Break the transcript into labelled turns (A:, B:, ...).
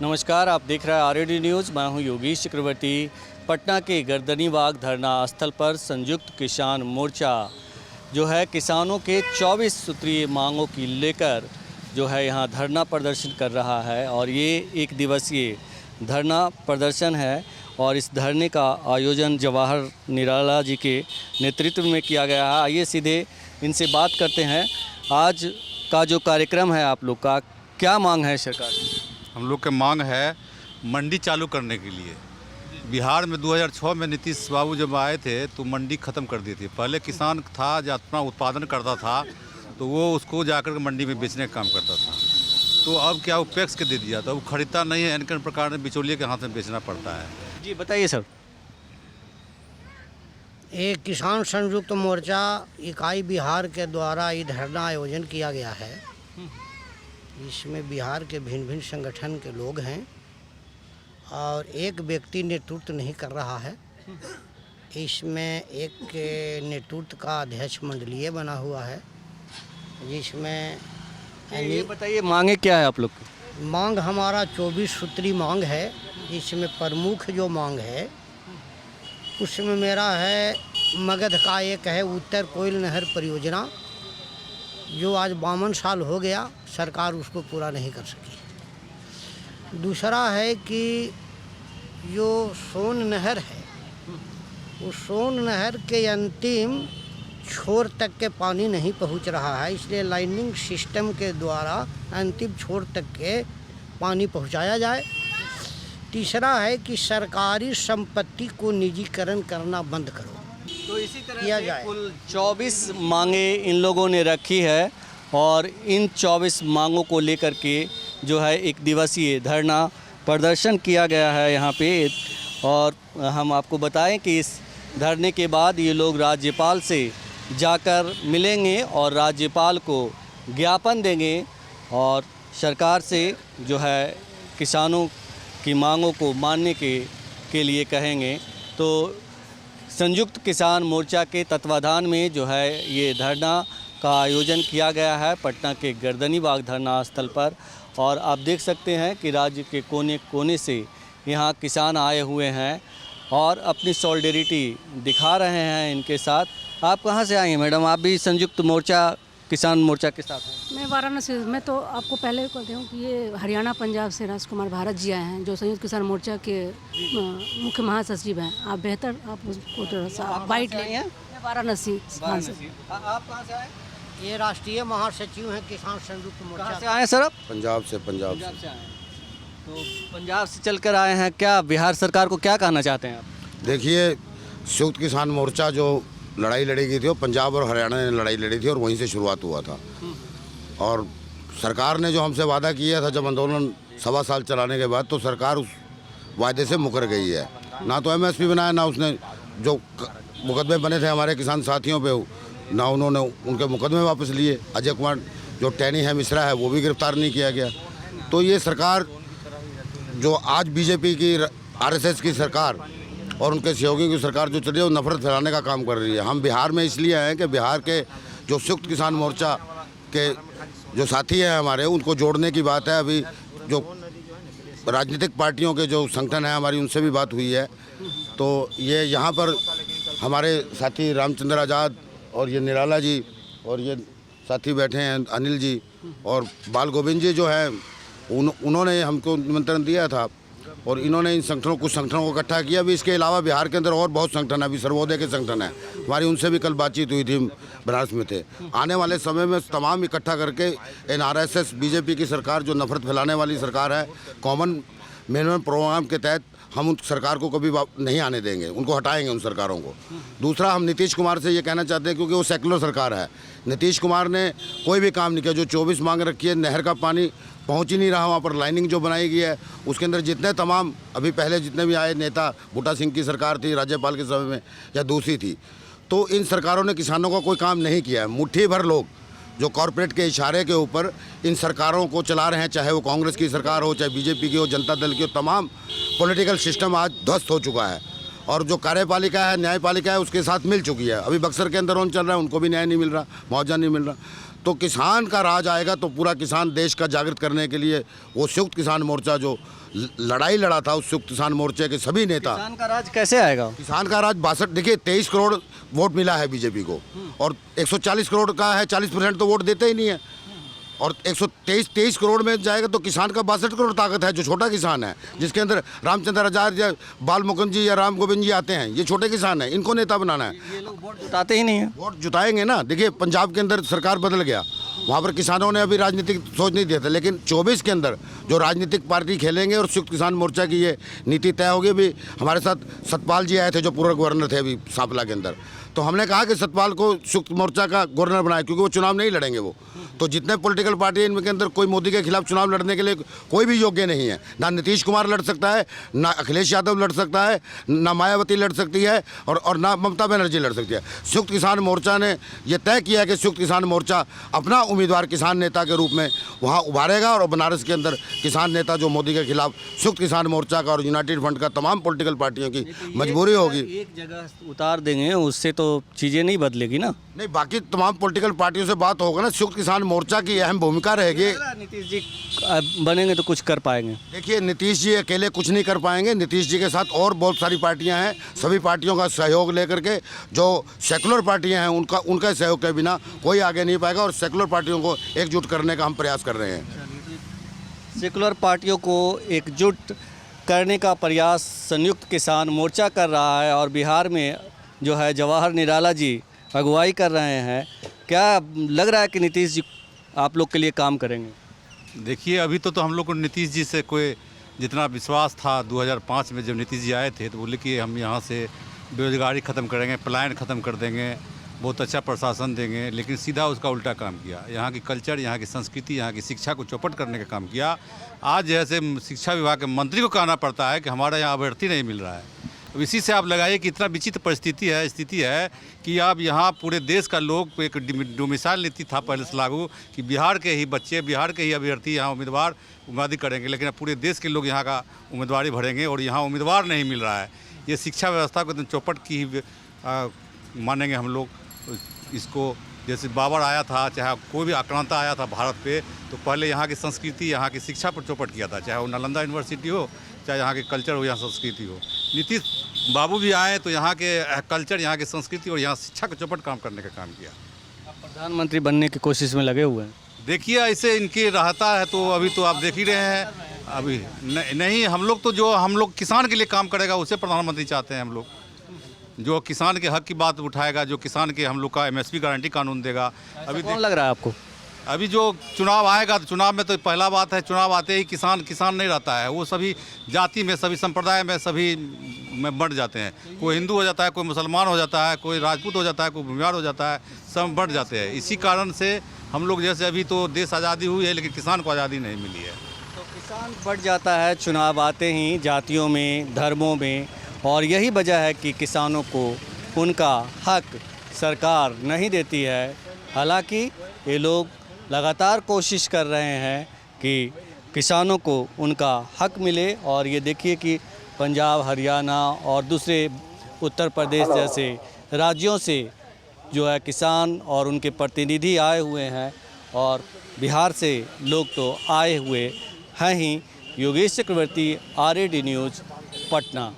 A: नमस्कार, आप देख रहे हैं आरएडी न्यूज़। मैं हूं योगेश चक्रवर्ती। पटना के गर्दनीबाग धरना स्थल पर संयुक्त किसान मोर्चा जो है किसानों के 24 सूत्रीय मांगों की लेकर जो है यहां धरना प्रदर्शन कर रहा है और ये एक दिवसीय धरना प्रदर्शन है। और इस धरने का आयोजन जवाहर निराला जी के नेतृत्व में किया गया है। आइए सीधे इनसे बात करते हैं। आज का जो कार्यक्रम है, आप लोग का क्या मांग है सरकार की?
B: हम लोग की मांग है मंडी चालू करने के लिए। बिहार में 2006 में नीतीश बाबू जब आए थे तो मंडी ख़त्म कर दी थी। पहले किसान था जो अपना उत्पादन करता था तो वो उसको जाकर के मंडी में बेचने का काम करता था। तो अब क्या वो पैक्स के दे दिया था, वो खरीदता नहीं है। इनके प्रकार में बिचौलिए के हाथ में बेचना पड़ता है।
A: जी बताइए सर।
C: एक किसान संयुक्त मोर्चा इकाई बिहार के द्वारा ये धरना आयोजन किया गया है। इसमें बिहार के भिन्न भिन्न संगठन के लोग हैं और एक व्यक्ति नेतृत्व नहीं कर रहा है। इसमें एक नेतृत्व का अध्यक्ष मंडलीय बना हुआ है, जिसमें
A: ये बताइए मांगे क्या है आप लोग की?
C: मांग हमारा 24 सूत्री मांग है। इसमें प्रमुख जो मांग है उसमें मेरा है मगध का एक है उत्तर कोयल नहर परियोजना, जो आज 52 साल हो गया, सरकार उसको पूरा नहीं कर सकी। दूसरा है कि जो सोन नहर है, उस सोन नहर के अंतिम छोर तक के पानी नहीं पहुंच रहा है, इसलिए लाइनिंग सिस्टम के द्वारा अंतिम छोर तक के पानी पहुंचाया जाए। तीसरा है कि सरकारी संपत्ति को निजीकरण करना बंद करो।
A: तो इसी तरह
C: किया
A: से
C: जाए।
A: कुल 24 मांगे इन लोगों ने रखी है और इन 24 मांगों को लेकर के जो है एक दिवसीय धरना प्रदर्शन किया गया है यहाँ पे। और हम आपको बताएं कि इस धरने के बाद ये लोग राज्यपाल से जाकर मिलेंगे और राज्यपाल को ज्ञापन देंगे और सरकार से जो है किसानों की मांगों को मानने के लिए कहेंगे। तो संयुक्त किसान मोर्चा के तत्वाधान में जो है ये धरना का आयोजन किया गया है पटना के गर्दनीबाग धरना स्थल पर। और आप देख सकते हैं कि राज्य के कोने कोने से यहाँ किसान आए हुए हैं और अपनी सॉलिडेरिटी दिखा रहे हैं इनके साथ। आप कहाँ से आई हैं मैडम? आप भी संयुक्त मोर्चा किसान मोर्चा के साथ हैं?
D: मैं वाराणसी। मैं तो आपको पहले कहती हूँ कि ये हरियाणा पंजाब से राजकुमार भारत जी आए हैं, जो संयुक्त किसान मोर्चा के मुख्य महासचिव हैं। आप बेहतर आप उसको थोड़ा सा बाइट लें। मैं वाराणसी।
A: आप कहाँ से आए?
C: ये राष्ट्रीय महासचिव हैं किसान संयुक्त मोर्चा।
A: कहाँ से आए सर आप?
E: पंजाब से
A: पंजाब से आए हैं। तो पंजाब से चलकर आए हैं। क्या बिहार सरकार को क्या कहना चाहते हैं आप?
E: देखिए, संयुक्त किसान मोर्चा जो लड़ाई लड़ी गई थी वो पंजाब और हरियाणा ने लड़ाई लड़ी थी और वहीं से शुरुआत हुआ था। और सरकार ने जो हमसे वादा किया था जब आंदोलन 1.25 साल चलाने के बाद, तो सरकार उस वायदे से मुकर गई है। ना तो MSP बनाया, ना उसने जो मुकदमे बने थे हमारे किसान साथियों पे, ना उन्होंने उनके मुकदमे वापस लिए। अजय कुमार जो टैनी है मिश्रा है, वो भी गिरफ्तार नहीं किया गया। तो ये सरकार जो आज BJP की RSS की सरकार और उनके सहयोगियों की सरकार जो चल रही है, वो नफरत फैलाने का काम कर रही है। हम बिहार में इसलिए हैं कि बिहार के जो संयुक्त किसान मोर्चा के जो साथी हैं हमारे, उनको जोड़ने की बात है। अभी जो राजनीतिक पार्टियों के जो संगठन हैं हमारी, उनसे भी बात हुई है। तो ये यहाँ पर हमारे साथी रामचंद्र आज़ाद और ये निराला जी और ये साथी बैठे हैं अनिल जी और बाल गोविंद जी जो हैं, उन्होंने हमको निमंत्रण दिया था और इन्होंने इन संगठनों कुछ संगठनों को इकट्ठा किया। अभी इसके अलावा बिहार के अंदर और बहुत संगठन है, अभी सर्वोदय के संगठन है हमारी, उनसे भी कल बातचीत हुई थी, बनारस में थे। आने वाले समय में तमाम इकट्ठा करके इन RSS BJP की सरकार जो नफरत फैलाने वाली सरकार है, कॉमन मैन प्रोग्राम के तहत हम उन सरकार को कभी नहीं आने देंगे, उनको हटाएंगे उन सरकारों को। दूसरा, हम नीतीश कुमार से ये कहना चाहते हैं, क्योंकि वो सेकुलर सरकार है, नीतीश कुमार ने कोई भी काम नहीं किया। जो 24 मांग रखी है, नहर का पानी पहुंच ही नहीं रहा, वहाँ पर लाइनिंग जो बनाई गई है उसके अंदर जितने तमाम अभी पहले जितने भी आए नेता, बूटा सिंह की सरकार थी राज्यपाल के समय में या दूसरी थी, तो इन सरकारों ने किसानों का कोई काम नहीं किया है। मुट्ठी भर लोग जो कॉरपोरेट के इशारे के ऊपर इन सरकारों को चला रहे हैं, चाहे वो कांग्रेस की सरकार हो, चाहे BJP की हो, जनता दल की हो, तमाम पॉलिटिकल सिस्टम आज ध्वस्त हो चुका है। और जो कार्यपालिका है, न्यायपालिका है, उसके साथ मिल चुकी है। अभी बक्सर के अंदर चल रहा है, उनको भी न्याय नहीं मिल रहा, मुआवजा नहीं मिल रहा। तो किसान का राज आएगा तो पूरा किसान देश का जागृत करने के लिए वो संयुक्त किसान मोर्चा जो लड़ाई लड़ा था, उस संयुक्त किसान मोर्चे के सभी नेता।
A: किसान का राज कैसे आएगा?
E: किसान का राज 62, देखिए 23 करोड़ वोट मिला है बीजेपी को, और 140 करोड़ का है, 40% तो वोट देते ही नहीं है। और 123 करोड़ में जाएगा तो किसान का 62 करोड़ ताकत है, जो छोटा किसान है, जिसके अंदर रामचंद्र आचार्य या बाल मुकुंद जी या राम गोविंद जी आते हैं। ये छोटे किसान हैं, इनको नेता बनाना है।
A: ये लोग वोट जुटाते ही नहीं है।
E: वोट जुटाएंगे ना। देखिए पंजाब के अंदर सरकार बदल गया, वहाँ पर किसानों ने अभी राजनीतिक सोच नहीं दिया था, लेकिन 24 के अंदर जो राजनीतिक पार्टी खेलेंगे और संयुक्त किसान मोर्चा की ये नीति तय होगी। अभी हमारे साथ सतपाल जी आए थे जो पूर्व गवर्नर थे अभी सांपला के अंदर, तो हमने कहा कि सतपाल को संयुक्त मोर्चा का गवर्नर बनाए, क्योंकि वो चुनाव नहीं लड़ेंगे। वो तो जितने पॉलिटिकल पार्टी हैं इनके अंदर कोई मोदी के खिलाफ चुनाव लड़ने के लिए कोई भी योग्य नहीं है। ना नीतीश कुमार लड़ सकता है, ना अखिलेश यादव लड़ सकता है, ना मायावती लड़ सकती है, और ना ममता बनर्जी लड़ सकती है। संयुक्त किसान मोर्चा ने यह तय किया कि संयुक्त किसान मोर्चा अपना उम्मीदवार किसान नेता के रूप में वहाँ उभारेगा, और बनारस के अंदर किसान नेता जो मोदी के खिलाफ संयुक्त किसान मोर्चा का और यूनाइटेड फ्रंट का तमाम पॉलिटिकल पार्टियों की मजबूरी होगी।
A: एक जगह उतार देंगे उससे तो चीज़ें नहीं बदलेगी ना।
E: नहीं, बाकी तमाम पॉलिटिकल पार्टियों से बात होगा ना। संयुक्त किसान मोर्चा की अहम भूमिका रहेगी।
A: नीतीश जी बनेंगे तो कुछ कर पाएंगे?
E: देखिए नीतीश जी अकेले कुछ नहीं कर पाएंगे। नीतीश जी के साथ और बहुत सारी पार्टियां हैं, सभी पार्टियों का सहयोग लेकर के जो सेकुलर पार्टियां हैं उनका सहयोग के बिना कोई आगे नहीं पाएगा, और सेकुलर पार्टियों को एकजुट करने का हम प्रयास कर रहे हैं।
A: सेकुलर पार्टियों को एकजुट करने का प्रयास संयुक्त किसान मोर्चा कर रहा है, और बिहार में जो है जवाहर निराला जी अगुवाई कर रहे हैं। क्या लग रहा है कि नीतीश जी आप लोग के लिए काम करेंगे?
B: देखिए अभी तो हम लोग को नीतीश जी से कोई जितना विश्वास था 2005 में जब नीतीश जी आए थे, तो बोले कि हम यहाँ से बेरोजगारी ख़त्म करेंगे, पलायन ख़त्म कर देंगे, बहुत अच्छा प्रशासन देंगे, लेकिन सीधा उसका उल्टा काम किया। यहाँ की कल्चर, यहाँ की संस्कृति, यहाँ की शिक्षा को चौपट करने का काम किया। आज जैसे शिक्षा विभाग के मंत्री को कहना पड़ता है कि हमारा यहाँ अभ्यर्थी नहीं मिल रहा है। अब इसी से आप लगाइए कि इतना विचित्र स्थिति है कि आप यहाँ पूरे देश का लोग एक डोमिसाइल नीति था पहले से लागू कि बिहार के ही बच्चे, बिहार के ही अभ्यर्थी यहाँ उम्मीदवार करेंगे, लेकिन अब पूरे देश के लोग यहाँ का उम्मीदवारी भरेंगे और यहाँ उम्मीदवार नहीं मिल रहा है। ये शिक्षा व्यवस्था को एकदम चौपट की ही मानेंगे हम लोग इसको। जैसे बाबर आया था, चाहे कोई भी आक्रांता आया था भारत पे, तो पहले यहाँ की संस्कृति, यहाँ की शिक्षा पर चौपट किया था, चाहे वो नालंदा यूनिवर्सिटी हो, चाहे यहाँ के कल्चर हो, यहाँ संस्कृति हो। नीतीश बाबू भी आए तो यहाँ के कल्चर, यहाँ की संस्कृति और यहाँ शिक्षा को चौपट काम करने का काम किया।
A: प्रधानमंत्री बनने की कोशिश में लगे हुए हैं।
B: देखिए ऐसे इनके रहता है तो अभी तो आप देख ही रहे हैं। अभी नहीं, हम लोग तो जो हम लोग किसान के लिए काम करेगा उसे प्रधानमंत्री चाहते हैं। हम लोग जो किसान के हक की बात उठाएगा, जो किसान के हम लोग का MSP गारंटी कानून देगा। अभी
A: कौन लग रहा है आपको?
B: अभी जो चुनाव आएगा तो चुनाव में तो पहला बात है, चुनाव आते ही किसान नहीं रहता है। वो सभी जाति में, सभी संप्रदाय में, सभी में बढ़ जाते हैं। कोई हिंदू हो जाता है, कोई मुसलमान हो जाता है, कोई राजपूत हो जाता है, कोई भूमिहार हो जाता है, सब बढ़ जाते हैं। इसी कारण से हम लोग जैसे अभी तो देश आज़ादी हुई है लेकिन किसान को आज़ादी नहीं मिली है।
A: तो किसान बढ़ जाता है चुनाव आते ही जातियों में, धर्मों में, और यही वजह है कि किसानों को उनका हक सरकार नहीं देती है। हालांकि ये लोग लगातार कोशिश कर रहे हैं कि किसानों को उनका हक मिले, और ये देखिए कि पंजाब, हरियाणा और दूसरे उत्तर प्रदेश जैसे राज्यों से जो है किसान और उनके प्रतिनिधि आए हुए हैं, और बिहार से लोग तो आए हुए हैं ही। योगेश चक्रवर्ती, RAD न्यूज़, पटना।